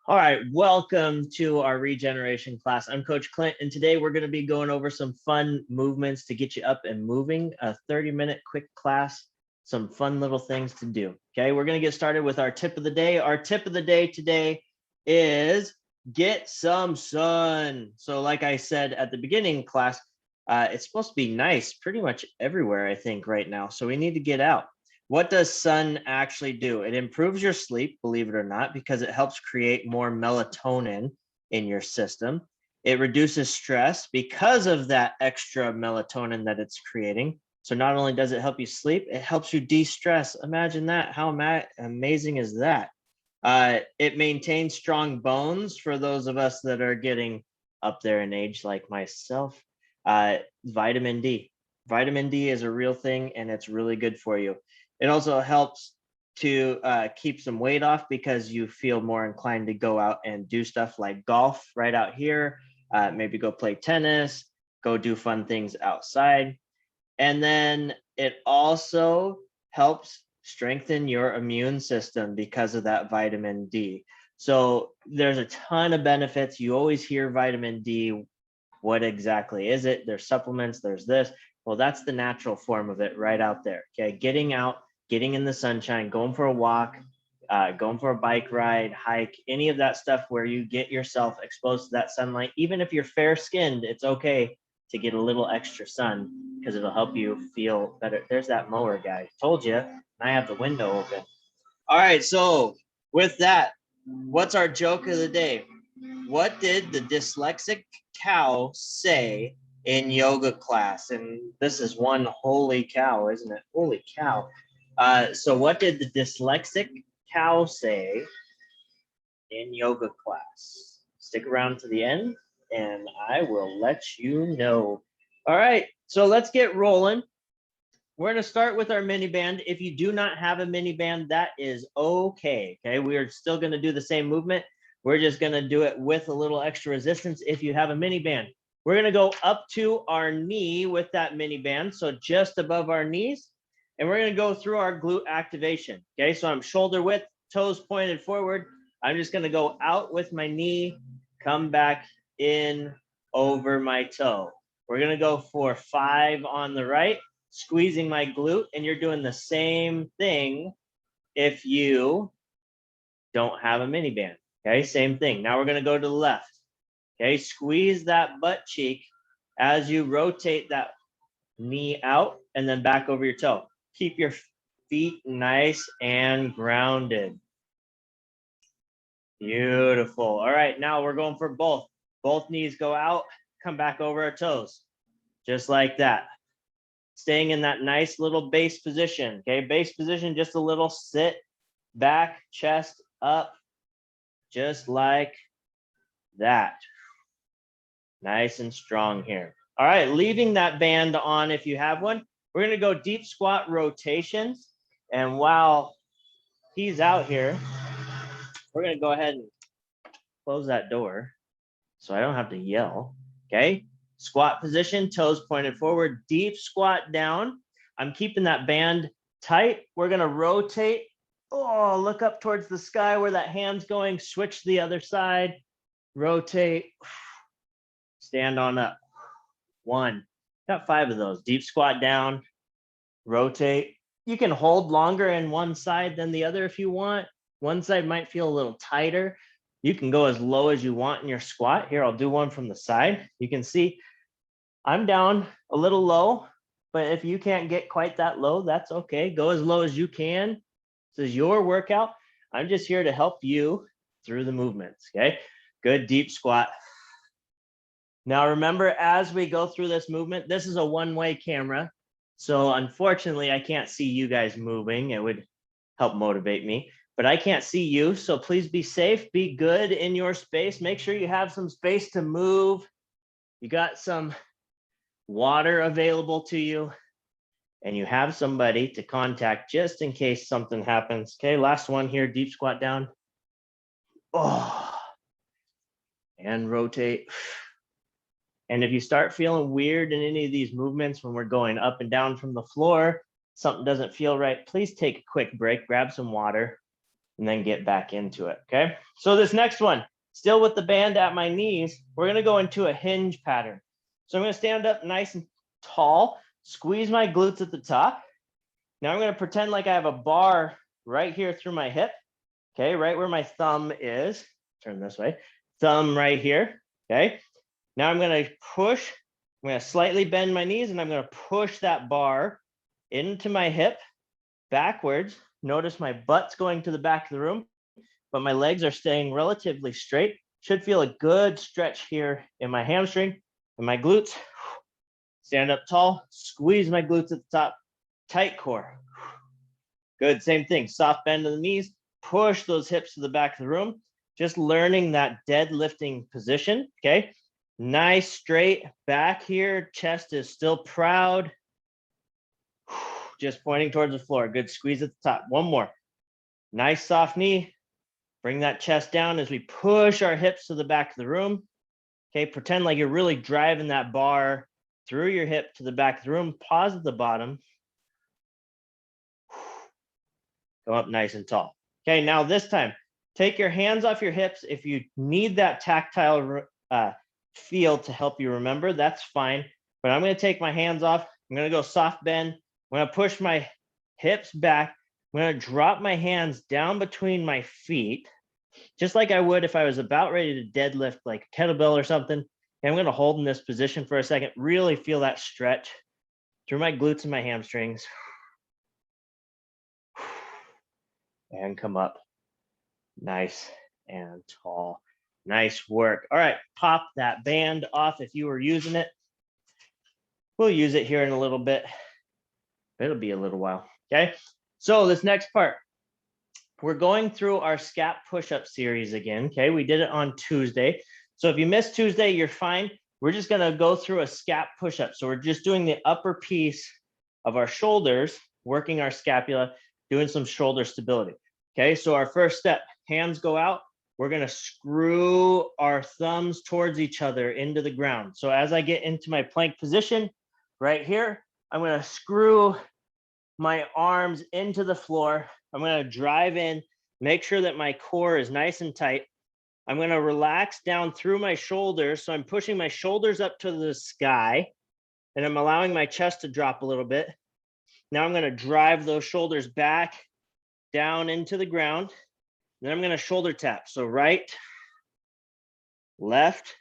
All right, welcome to our regeneration class. I'm Coach Clint, and today we're going to be going over some fun movements to get you up and moving, a 30-minute quick class, some fun little things to do. Okay, we're going to get started with our tip of the day. Our tip of the day today is get some sun. So like I said at the beginning class, it's supposed to be nice pretty much everywhere, I think, right now. So we need to get out. What does sun actually do? It improves your sleep, believe it or not, because it helps create more melatonin in your system. It reduces stress because of that extra melatonin that it's creating. So not only does it help you sleep, it helps you de-stress. Imagine that. How amazing is that? It maintains strong bones for those of us that are getting up there in age like myself. Vitamin D. Vitamin D is a real thing and it's really good for you. It also helps to keep some weight off because you feel more inclined to go out and do stuff like golf right out here, maybe go play tennis, go do fun things outside. And then it also helps strengthen your immune system because of that vitamin D. So there's a ton of benefits. You always hear vitamin D. What exactly is it? There's supplements, there's this. Well, that's the natural form of it right out there. Okay, getting out, getting in the sunshine, going for a walk, going for a bike ride, hike, any of that stuff where you get yourself exposed to that sunlight. Even if you're fair skinned, it's okay to get a little extra sun because it'll help you feel better. There's that mower guy. Told you, I have the window open. All right, so with that, what's our joke of the day? What did the dyslexic cow say in yoga class? And this is one holy cow, isn't it? Holy cow. So what did the dyslexic cow say in yoga class? Stick around to the end and I will let you know. All right, so let's get rolling. We're going to start with our mini band. If you do not have a mini band, that is okay. Okay, we are still going to do the same movement. We're just going to do it with a little extra resistance if you have a mini band. We're going to go up to our knee with that mini band, so just above our knees, and we're going to go through our glute activation. Okay, so I'm shoulder width, toes pointed forward. I'm just going to go out with my knee, come back in over my toe. We're going to go for 5 on the right, squeezing my glute, and you're doing the same thing if you don't have a mini band. Okay, same thing. Now we're going to go to the left. Okay, squeeze that butt cheek as you rotate that knee out and then back over your toe. Keep your feet nice and grounded. Beautiful. All right, now we're going for both. Both knees go out, come back over our toes, just like that. Staying in that nice little base position. Okay, base position, just a little sit back, chest up, just like that. Nice and strong here. All right, leaving that band on if you have one. We're going to go deep squat rotations. And while he's out here, we're going to go ahead and close that door so I don't have to yell. Okay, squat position, toes pointed forward, deep squat down. I'm keeping that band tight. We're going to rotate. Oh, look up towards the sky where that hand's going. Switch the other side. Rotate. Stand on up. 1. Got 5 of those. Deep squat down. Rotate. You can hold longer in one side than the other if you want. One side might feel a little tighter. You can go as low as you want in your squat. Here, I'll do one from the side. You can see I'm down a little low, but if you can't get quite that low, that's okay. Go as low as you can. This is your workout. I'm just here to help you through the movements, okay? Good deep squat. Now remember, as we go through this movement, this is a one-way camera. So unfortunately, I can't see you guys moving. It would help motivate me, but I can't see you. So please be safe, be good in your space. Make sure you have some space to move. You got some water available to you, and you have somebody to contact just in case something happens. Okay, last one here, deep squat down. Oh, and rotate. And if you start feeling weird in any of these movements when we're going up and down from the floor, something doesn't feel right, please take a quick break, grab some water, and then get back into it, okay? So this next one, still with the band at my knees, we're gonna go into a hinge pattern. So I'm gonna stand up nice and tall, squeeze my glutes at the top. Now I'm gonna pretend like I have a bar right here through my hip, okay, right where my thumb is. Turn this way, thumb right here, okay? Now I'm gonna push, I'm gonna slightly bend my knees and I'm gonna push that bar into my hip backwards. Notice my butt's going to the back of the room, but my legs are staying relatively straight. Should feel a good stretch here in my hamstring and my glutes. Stand up tall, squeeze my glutes at the top, tight core. Good, same thing, soft bend of the knees, push those hips to the back of the room. Just learning that deadlifting position, okay? Nice straight back here, chest is still proud. Just pointing towards the floor. Good squeeze at the top. One more. Nice soft knee. Bring that chest down as we push our hips to the back of the room. Okay, pretend like you're really driving that bar through your hip to the back of the room. Pause at the bottom. Go up nice and tall. Okay, now this time, take your hands off your hips. If you need that tactile feel to help you remember, that's fine. But I'm going to take my hands off. I'm going to go soft bend. I'm going to push my hips back. I'm going to drop my hands down between my feet, just like I would if I was about ready to deadlift like a kettlebell or something. And I'm going to hold in this position for a second, really feel that stretch through my glutes and my hamstrings. And come up nice and tall. Nice work. All right, pop that band off if you were using it. We'll use it here in a little bit. It'll be a little while, okay? So this next part, we're going through our Scat Push-Up series again, okay? We did it on Tuesday. So if you missed Tuesday, you're fine. We're just gonna go through a Scat Push-Up. So we're just doing the upper piece of our shoulders, working our scapula, doing some shoulder stability, okay? So our first step, hands go out. We're gonna screw our thumbs towards each other into the ground. So as I get into my plank position, right here, I'm gonna screw my arms into the floor. I'm gonna drive in, make sure that my core is nice and tight. I'm gonna relax down through my shoulders. So I'm pushing my shoulders up to the sky and I'm allowing my chest to drop a little bit. Now I'm gonna drive those shoulders back down into the ground. Then I'm gonna shoulder tap. So right, left,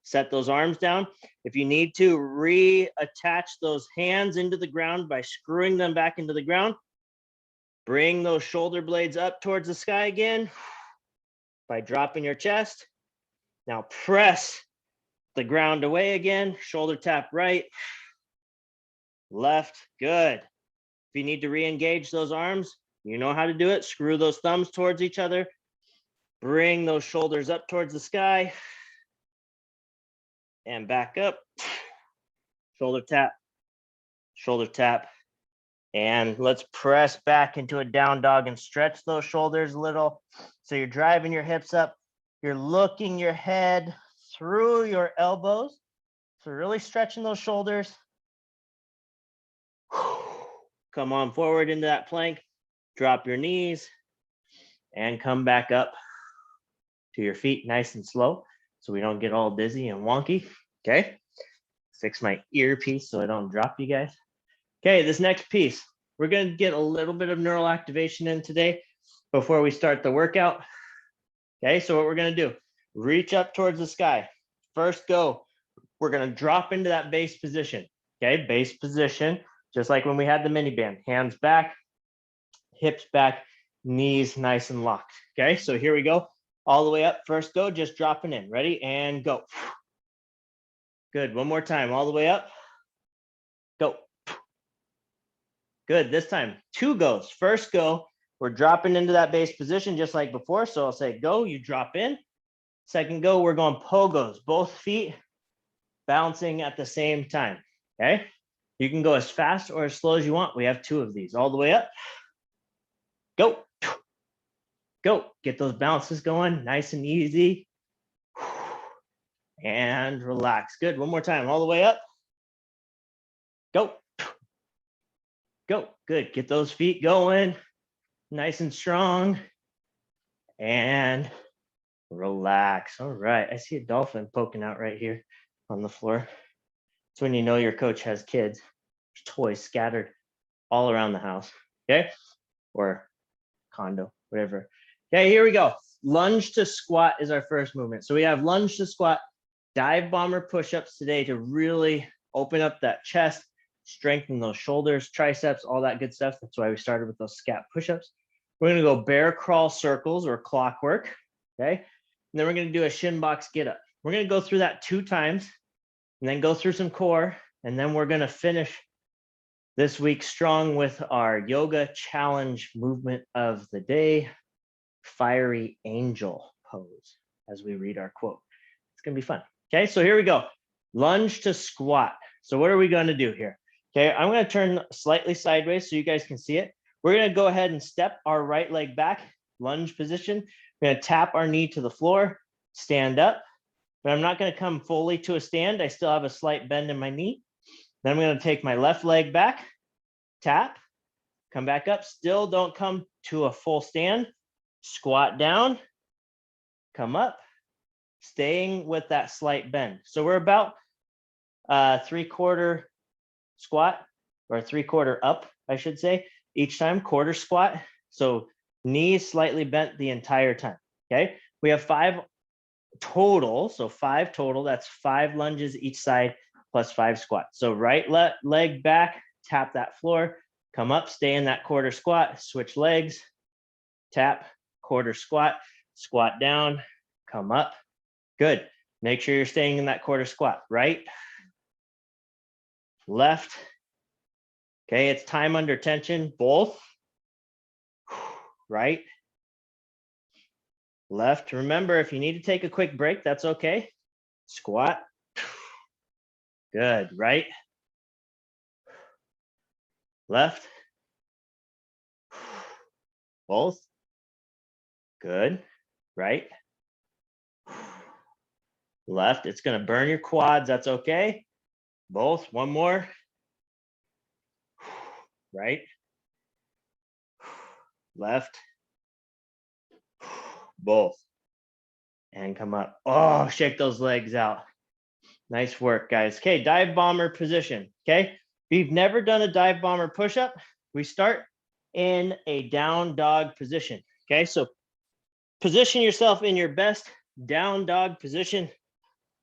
set those arms down. If you need to reattach those hands into the ground by screwing them back into the ground, bring those shoulder blades up towards the sky again by dropping your chest. Now press the ground away again, shoulder tap right, left, good. If you need to re-engage those arms, you know how to do it. Screw those thumbs towards each other, bring those shoulders up towards the sky, and back up, shoulder tap, and let's press back into a down dog and stretch those shoulders a little. So you're driving your hips up, you're looking your head through your elbows. So really stretching those shoulders. Come on forward into that plank, drop your knees, and come back up to your feet nice and slow so we don't get all dizzy and wonky, okay? Fix my earpiece so I don't drop you guys. Okay, this next piece, we're gonna get a little bit of neural activation in today before we start the workout. Okay, so what we're gonna do, reach up towards the sky. First go, we're gonna drop into that base position. Okay, base position, just like when we had the mini band. Hands back, hips back, knees nice and locked. Okay, so here we go. All the way up, first go, just dropping in. Ready, and go. Good, one more time, all the way up. Go. Good, this time, 2 goes. First go, we're dropping into that base position just like before. So I'll say go, you drop in. Second go, we're going pogos, both feet bouncing at the same time, okay? You can go as fast or as slow as you want. We have 2 of these. All the way up. Go. Go. Get those bounces going, nice and easy. And relax. Good, one more time, all the way up. Go. Go, good, get those feet going, nice and strong. and relax. All right, I see a dolphin poking out right here on the floor. It's when you know your coach has kids. There's toys scattered all around the house, okay? Or condo, whatever. Okay, here we go. Lunge to squat is our first movement. So we have lunge to squat, dive bomber push-ups today to really open up that chest, strengthen those shoulders, triceps, all that good stuff. That's why we started with those scat push-ups. We're gonna go bear crawl circles or clockwork, okay? And then we're gonna do a shin box get up. We're gonna go through that 2 times and then go through some core. And then we're gonna finish this week strong with our yoga challenge movement of the day, fiery angel pose, as we read our quote. It's gonna be fun. Okay, so here we go. Lunge to squat. So what are we gonna do here? Okay, I'm gonna turn slightly sideways so you guys can see it. We're gonna go ahead and step our right leg back, lunge position. We're gonna tap our knee to the floor, stand up, but I'm not gonna come fully to a stand. I still have a slight bend in my knee. Then I'm gonna take my left leg back, tap, come back up, still don't come to a full stand, squat down, come up, staying with that slight bend. So we're about 3/4 squat or 3/4 up, I should say, each time, quarter squat. So knees slightly bent the entire time, okay? We have 5 total, so 5 total, that's 5 lunges each side plus 5 squats. So right leg back, tap that floor, come up, stay in that quarter squat, switch legs, tap, quarter squat, squat down, come up. Good. Make sure you're staying in that quarter squat. Right, left. Okay, it's time under tension, both. Right, left. Remember, if you need to take a quick break, that's okay. Squat. Good. Right, left, both. Good. Right, left. It's going to burn your quads. That's okay. Both. One more. Right, left, both. And come up. Oh, shake those legs out. Nice work, guys. Okay, dive bomber position. Okay, if you've never done a dive bomber push-up, we start in a down dog position. Okay, so position yourself in your best down dog position,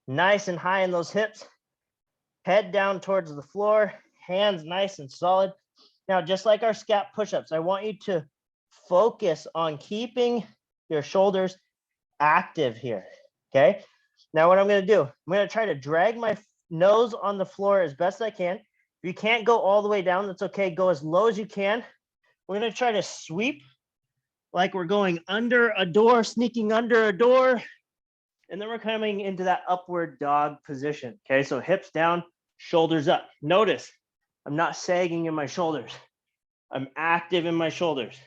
nice and high in those hips, head down towards the floor, hands nice and solid. Now, just like our scat push-ups, I want you to focus on keeping your shoulders active here, okay? Now what I'm gonna do, I'm gonna try to drag my nose on the floor as best I can. If you can't go all the way down, that's okay, go as low as you can. We're gonna try to sweep like we're going under a door, sneaking under a door, and then we're coming into that upward dog position, okay? So hips down, shoulders up. Notice, I'm not sagging in my shoulders. I'm active in my shoulders.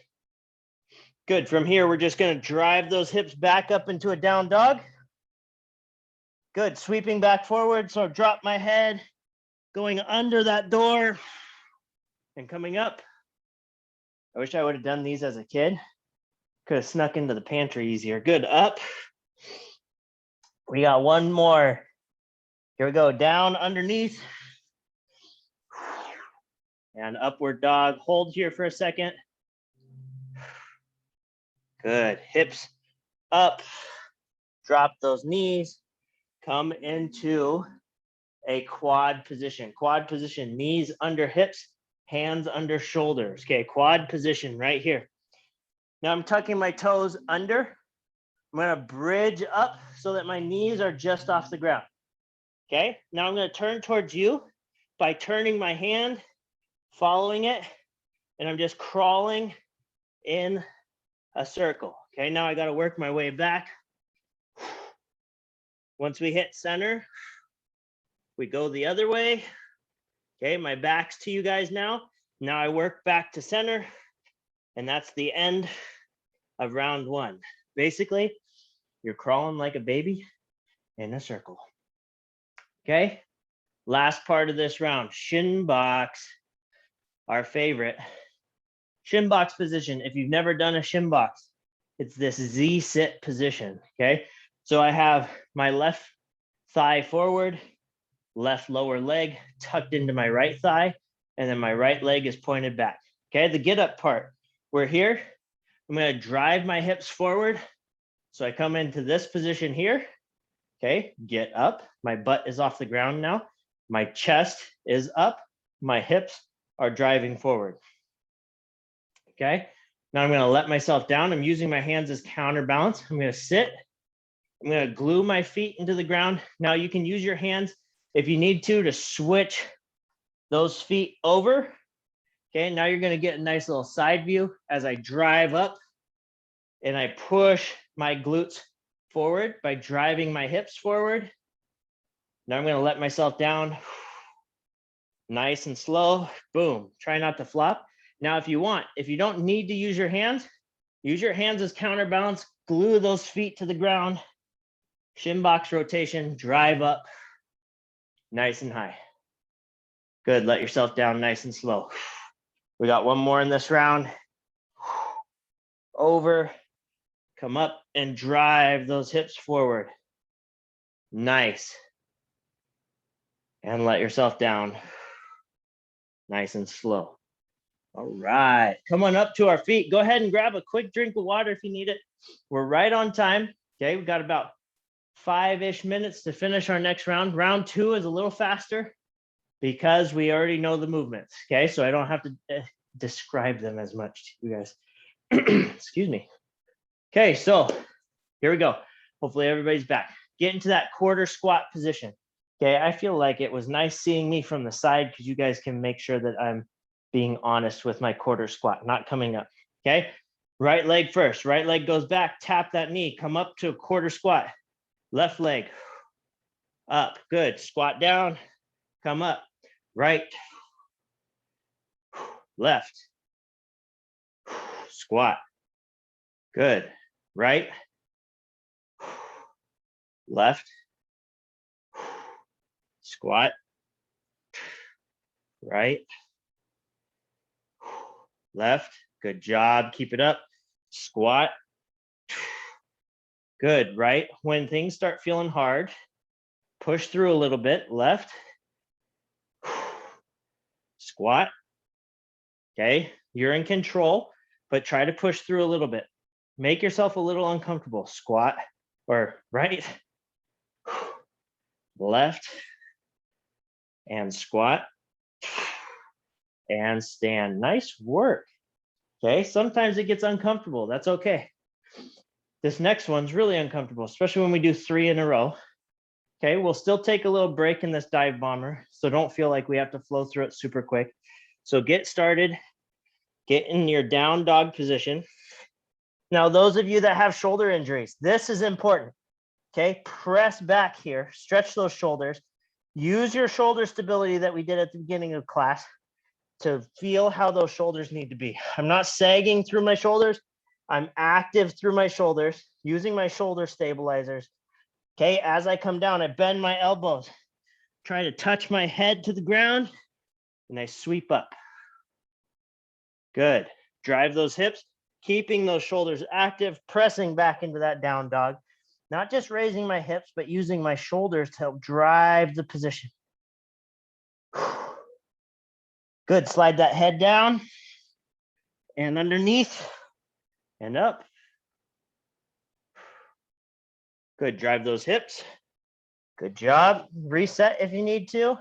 Good, from here, we're just gonna drive those hips back up into a down dog. Good, sweeping back forward, so drop my head, going under that door and coming up. I wish I would have done these as a kid. Could have snuck into the pantry easier. Good, up. We got one more. Here we go, down underneath. And upward dog, hold here for a second. Good, hips up, drop those knees, come into a quad position. Quad position, knees under hips, hands under shoulders. Okay, quad position right here. Now I'm tucking my toes under. I'm gonna bridge up so that my knees are just off the ground. Okay, now I'm gonna turn towards you by turning my hand, following it, and I'm just crawling in a circle. Okay, now I gotta work my way back. Once we hit center, we go the other way. Okay, my back's to you guys now. Now I work back to center, and that's the end of round 1. Basically, you're crawling like a baby in a circle. Okay, last part of this round, shin box, our favorite. Shin box position. If you've never done a shin box, It's this Z sit position, okay? So I have my left thigh forward, left lower leg tucked into my right thigh, and then my right leg is pointed back, okay? The get up part, we're here. I'm gonna drive my hips forward. So I come into this position here, okay? Get up, my butt is off the ground now. My chest is up, my hips are driving forward, okay? Now I'm gonna let myself down. I'm using my hands as counterbalance. I'm gonna sit. I'm gonna glue my feet into the ground. Now you can use your hands if you need to switch those feet over. Okay, now you're gonna get a nice little side view as I drive up and I push my glutes forward by driving my hips forward. Now I'm gonna let myself down. Nice and slow, boom. Try not to flop. Now, if you want, if you don't need to use your hands as counterbalance, glue those feet to the ground, shin box rotation, drive up, nice and high. Good, let yourself down nice and slow. We got one more in this round. Over, come up and drive those hips forward. Nice. And let yourself down, nice and slow. All right, come on up to our feet. Go ahead and grab a quick drink of water if you need it. We're right on time. Okay, we've got about 5-ish minutes to finish our next round. Round 2 is a little faster because we already know the movements. Okay, so I don't have to describe them as much to you guys. Excuse me. Okay, so here we go. Hopefully everybody's back. Get into that quarter squat position. Okay, I feel like it was nice seeing me from the side because you guys can make sure that I'm being honest with my quarter squat, not coming up, okay? Right leg first, right leg goes back, tap that knee, come up to a quarter squat. Left leg, up, good. Squat down, come up, right, left, squat, good. Right, left, squat, right, left, good job, keep it up, squat, good, right? When things start feeling hard, push through a little bit, left, squat, okay? You're in control, but try to push through a little bit. Make yourself a little uncomfortable, squat, or right, left, and squat, and stand. Nice work. Okay, sometimes it gets uncomfortable. That's okay. This next one's really uncomfortable, especially when we do 3 in a row. Okay, we'll still take a little break in this dive bomber, so don't feel like we have to flow through it super quick. So get started, get in your down dog position. Now, those of you that have shoulder injuries, this is important. Okay, press back here, stretch those shoulders, use your shoulder stability that we did at the beginning of class to feel how those shoulders need to be. I'm not sagging through my shoulders. I'm active through my shoulders, using my shoulder stabilizers. Okay, as I come down, I bend my elbows, try to touch my head to the ground, and I sweep up. Good. Drive those hips, keeping those shoulders active, pressing back into that down dog. Not just raising my hips, but using my shoulders to help drive the position. Good, slide that head down and underneath and up. Good, drive those hips. Good job. Reset if you need to.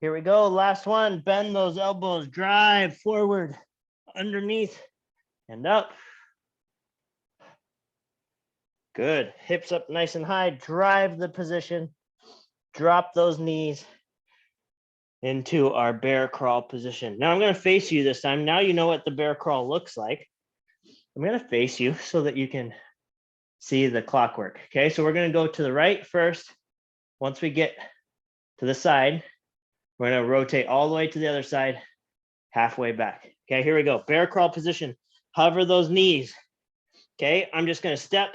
Here we go, last one. Bend those elbows, drive forward, underneath and up. Good, hips up nice and high, drive the position, drop those knees into our bear crawl position. Now I'm gonna face you this time. Now you know what the bear crawl looks like. I'm gonna face you so that you can see the clockwork. Okay, so we're gonna go to the right first. Once we get to the side, we're gonna rotate all the way to the other side, halfway back. Okay, here we go. Bear crawl position. Hover those knees. Okay, I'm just gonna step,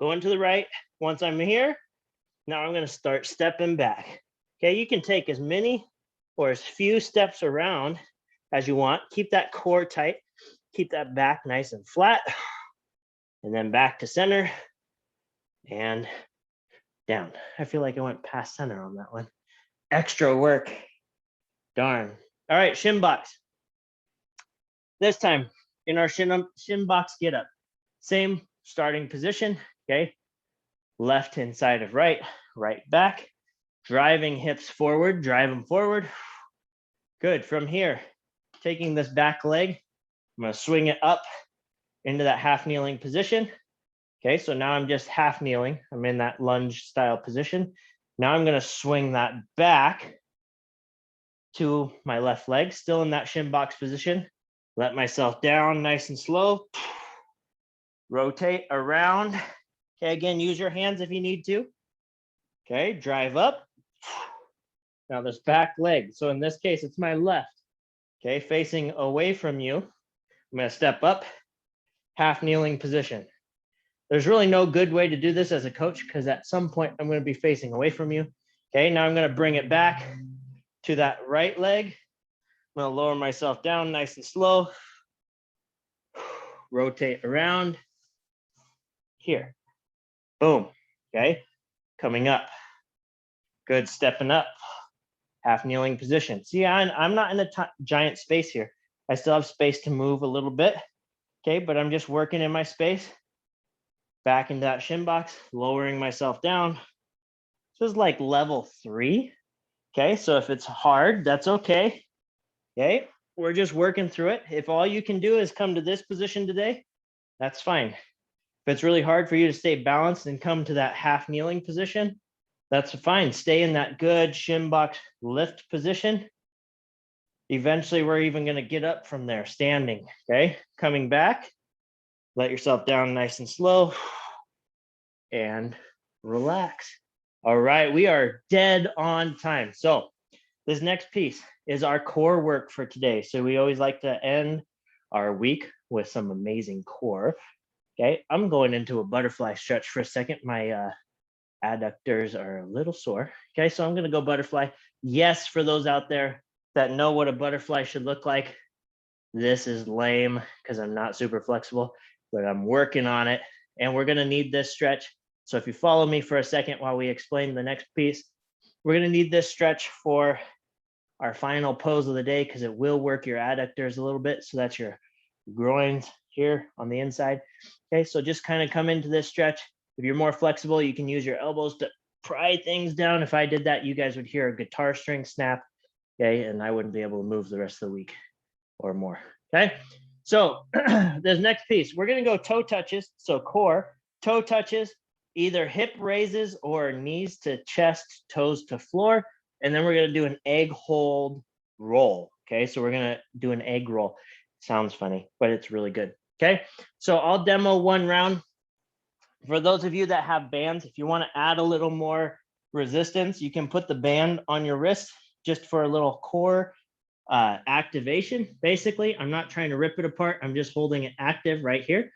going to the right. Once I'm here, now I'm gonna start stepping back. Okay, you can take as many or as few steps around as you want. Keep that core tight. Keep that back nice and flat. And then back to center and down. I feel like I went past center on that one. Extra work. Darn. All right, shin box. This time in our shin box get up. Same starting position, okay? Left inside of right, right back. Driving hips forward, drive them forward. Good. From here, taking this back leg, I'm going to swing it up into that half kneeling position. Okay, so now I'm just half kneeling. I'm in that lunge style position. Now I'm going to swing that back to my left leg, still in that shin box position. Let myself down nice and slow. Rotate around. Okay, again, use your hands if you need to. Okay, drive up. Now this back leg. So in this case, it's my left. Okay, facing away from you. I'm going to step up, half kneeling position. There's really no good way to do this as a coach because at some point I'm going to be facing away from you. Okay, now I'm going to bring it back to that right leg. I'm going to lower myself down nice and slow. Rotate around. Here. Boom. Okay, coming up. Good, stepping up. Half kneeling position. See, I'm not in a giant space here. I still have space to move a little bit. Okay, but I'm just working in my space. Back into that shin box, lowering myself down. This is like level 3. Okay, so if it's hard, that's okay. Okay, we're just working through it. If all you can do is come to this position today, that's fine. If it's really hard for you to stay balanced and come to that half kneeling position, that's fine. Stay in that good shin box lift position. Eventually, we're even going to get up from there, standing. Okay, coming back, let yourself down nice and slow and relax. All right, we are dead on time. So this next piece is our core work for today. So we always like to end our week with some amazing core. Okay, I'm going into a butterfly stretch for a second. My adductors are a little sore. Okay, so I'm going to go butterfly. Yes, for those out there that know what a butterfly should look like, this is lame because I'm not super flexible, but I'm working on it. And we're going to need this stretch. So if you follow me for a second while we explain the next piece, we're going to need this stretch for our final pose of the day because it will work your adductors a little bit. So that's your groins here on the inside. Okay, so just kind of come into this stretch. If you're more flexible, you can use your elbows to pry things down. If I did that, you guys would hear a guitar string snap. Okay, and I wouldn't be able to move the rest of the week or more. Okay, so this next piece, we're going to go toe touches. So core, toe touches, either hip raises or knees to chest, toes to floor. And then we're going to do an egg hold roll. Okay, so we're going to do an egg roll. Sounds funny, but it's really good. Okay, so I'll demo one round. For those of you that have bands, if you want to add a little more resistance, you can put the band on your wrist just for a little core activation. Basically, I'm not trying to rip it apart. I'm just holding it active right here.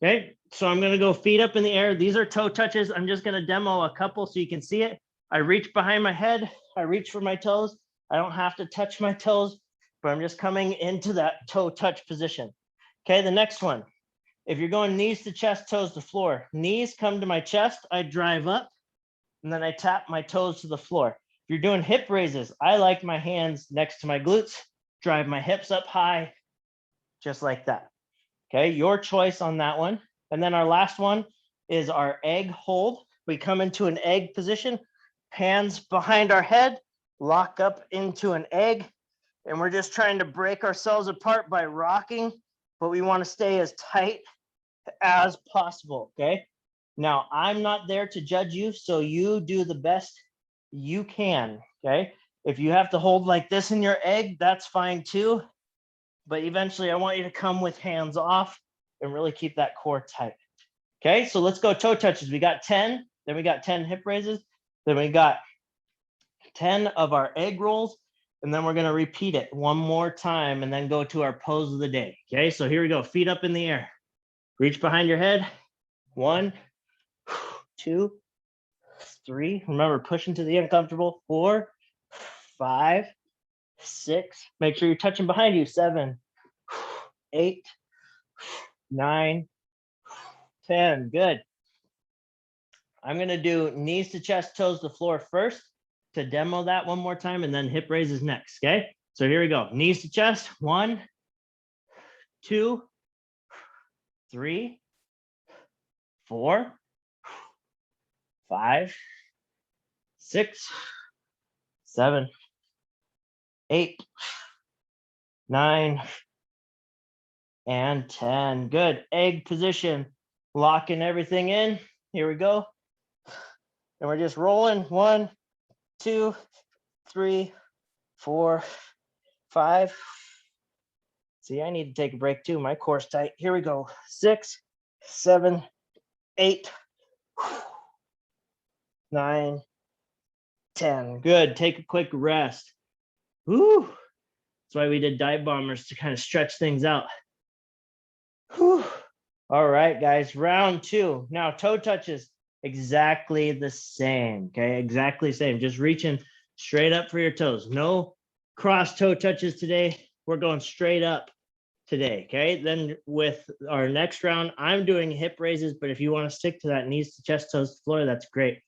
Okay, so I'm going to go feet up in the air. These are toe touches. I'm just going to demo a couple so you can see it. I reach behind my head. I reach for my toes. I don't have to touch my toes, but I'm just coming into that toe touch position. Okay, the next one. If you're going knees to chest, toes to floor, knees come to my chest, I drive up, and then I tap my toes to the floor. If you're doing hip raises, I like my hands next to my glutes, drive my hips up high, just like that. Okay, your choice on that one. And then our last one is our egg hold. We come into an egg position, hands behind our head, lock up into an egg, and we're just trying to break ourselves apart by rocking, but we want to stay as tight as possible. Okay, now I'm not there to judge you, so you do the best you can. Okay, if you have to hold like this in your egg, that's fine too, but eventually I want you to come with hands off and really keep that core tight. Okay, so let's go toe touches. We got 10, then we got 10 hip raises, then we got 10 of our egg rolls, and then we're going to repeat it one more time and then go to our pose of the day. Okay, so here we go. Feet up in the air. Reach behind your head. 1, 2, 3. Remember, push into the uncomfortable. 4, 5, 6. Make sure you're touching behind you. 7, 8, 9, 10. Good. I'm going to do knees to chest, toes to floor first to demo that one more time, and then hip raises next. Okay. So here we go. Knees to chest. 1, 2, 3, 4, 5, 6, 7, 8, 9, and 10. Good. Egg position. Locking everything in. Here we go. And we're just rolling. 1, 2, 3, 4, 5. See, I need to take a break too. My core's tight. Here we go. 6, 7, 8, 9, 10. Good. Take a quick rest. Woo. That's why we did dive bombers, to kind of stretch things out. Whew. All right, guys, round 2. Now toe touches exactly the same. Okay, exactly the same. Just reaching straight up for your toes. No cross toe touches today. We're going straight up today. Okay, then with our next round, I'm doing hip raises, but if you want to stick to that knees to chest, toes to floor, that's great.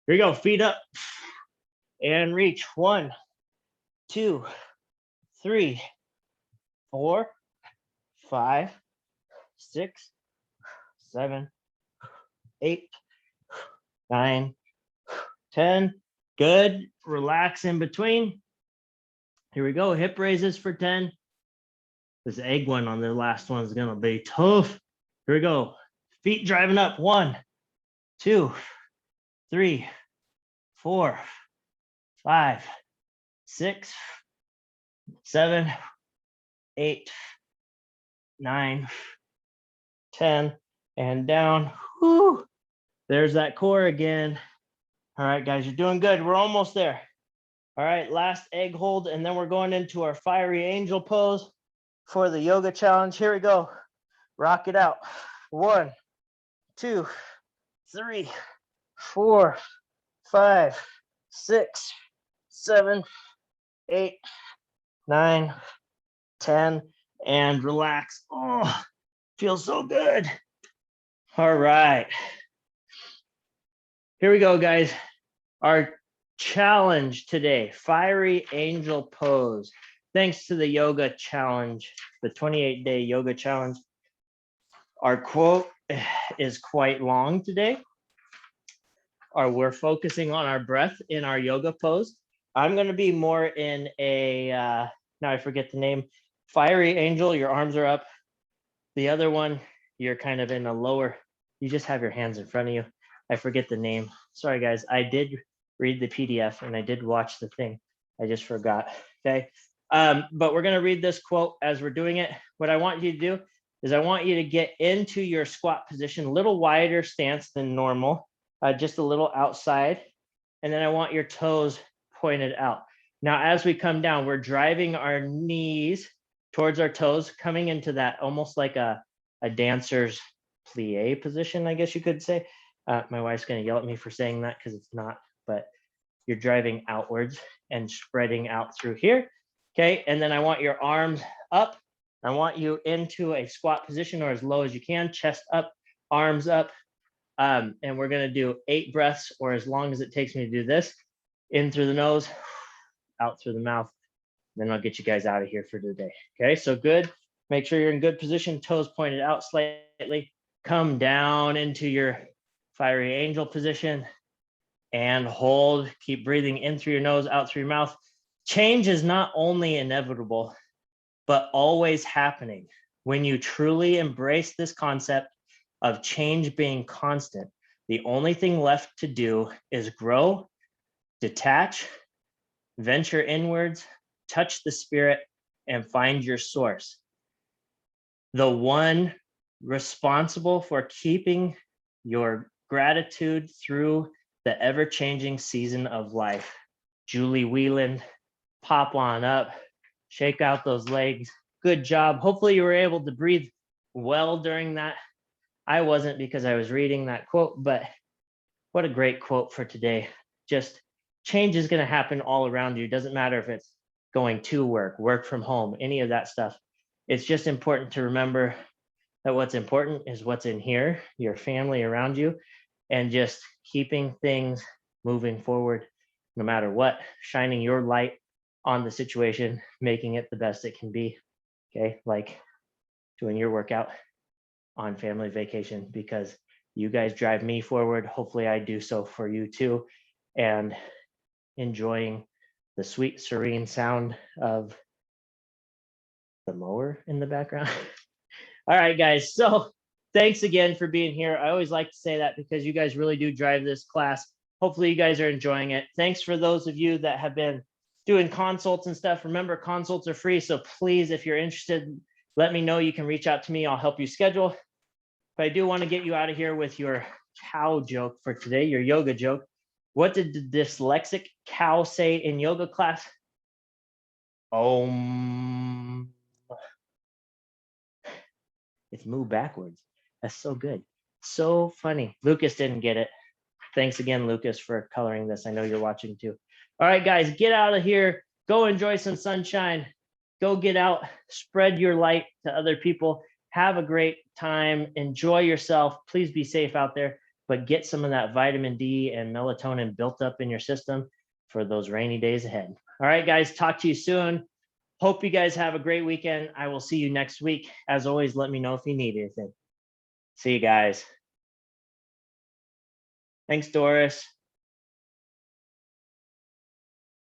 Here we go. Feet up and reach. 1, 2, 3, 4, 5, 6, 7, 8, 9, 10. Good. Relax in between. Here we go. Hip raises for 10. This egg one on the last one is going to be tough. Here we go. Feet driving up. 1, 2, 3, 4, 5, 6, 7, 8, 9, 10, and down. Whew. There's that core again. All right, guys, you're doing good. We're almost there. All right, last egg hold, and then we're going into our fiery angel pose for the yoga challenge. Here we go. Rock it out. 1, 2, 3, 4, 5, 6, 7, 8, 9, 10, and relax. Oh, feels so good. All right. Here we go, guys. Our challenge today, fiery angel pose. Thanks to the yoga challenge, the 28-day yoga challenge. Our quote is quite long today. We're focusing on our breath in our yoga pose. I'm going to be more in a, now I forget the name, fiery angel. Your arms are up. The other one, you're kind of in a lower, you just have your hands in front of you. I forget the name. Sorry, guys. I did read the PDF and I did watch the thing. I just forgot. Okay. But we're going to read this quote as we're doing it. What I want you to do is I want you to get into your squat position, a little wider stance than normal, just a little outside. And then I want your toes pointed out. Now, as we come down, we're driving our knees towards our toes, coming into that almost like a dancer's plie position, I guess you could say. My wife's going to yell at me for saying that because it's not, but you're driving outwards and spreading out through here. Okay. And then I want your arms up. I want you into a squat position or as low as you can, chest up, arms up. And we're going to do 8 breaths or as long as it takes me to do this. In through the nose, out through the mouth. Then I'll get you guys out of here for today. Okay, so good. Make sure you're in good position, toes pointed out slightly. Come down into your fiery angel position and hold. Keep breathing in through your nose, out through your mouth. Change is not only inevitable, but always happening. When you truly embrace this concept of change being constant, the only thing left to do is grow, detach, venture inwards, touch the spirit, and find your source. The one responsible for keeping your gratitude through the ever-changing season of life. Julie Whelan, pop on up, shake out those legs. Good job. Hopefully you were able to breathe well during that. I wasn't because I was reading that quote, but what a great quote for today. Just change is going to happen all around you. Doesn't matter if it's going to work, work from home, any of that stuff. It's just important to remember that what's important is what's in here, your family around you, and just keeping things moving forward no matter what, shining your light on the situation, making it the best it can be. Okay, like doing your workout on family vacation, because you guys drive me forward. Hopefully I do so for you too. And enjoying the sweet, serene sound of the mower in the background. All right, guys. So thanks again for being here. I always like to say that because you guys really do drive this class. Hopefully you guys are enjoying it. Thanks for those of you that have been doing consults and stuff. Remember, consults are free. So please, if you're interested, let me know. You can reach out to me. I'll help you schedule. But I do want to get you out of here with your cow joke for today, your yoga joke. What did the dyslexic cow say in yoga class? It's moved backwards. That's so good. So funny. Lucas didn't get it. Thanks again, Lucas, for coloring this. I know you're watching too. All right, guys, get out of here. Go enjoy some sunshine. Go get out, spread your light to other people. Have a great time. Enjoy yourself. Please be safe out there, but get some of that vitamin D and melatonin built up in your system for those rainy days ahead. All right, guys, talk to you soon. Hope you guys have a great weekend. I will see you next week. As always, let me know if you need anything. See you guys. Thanks, Doris.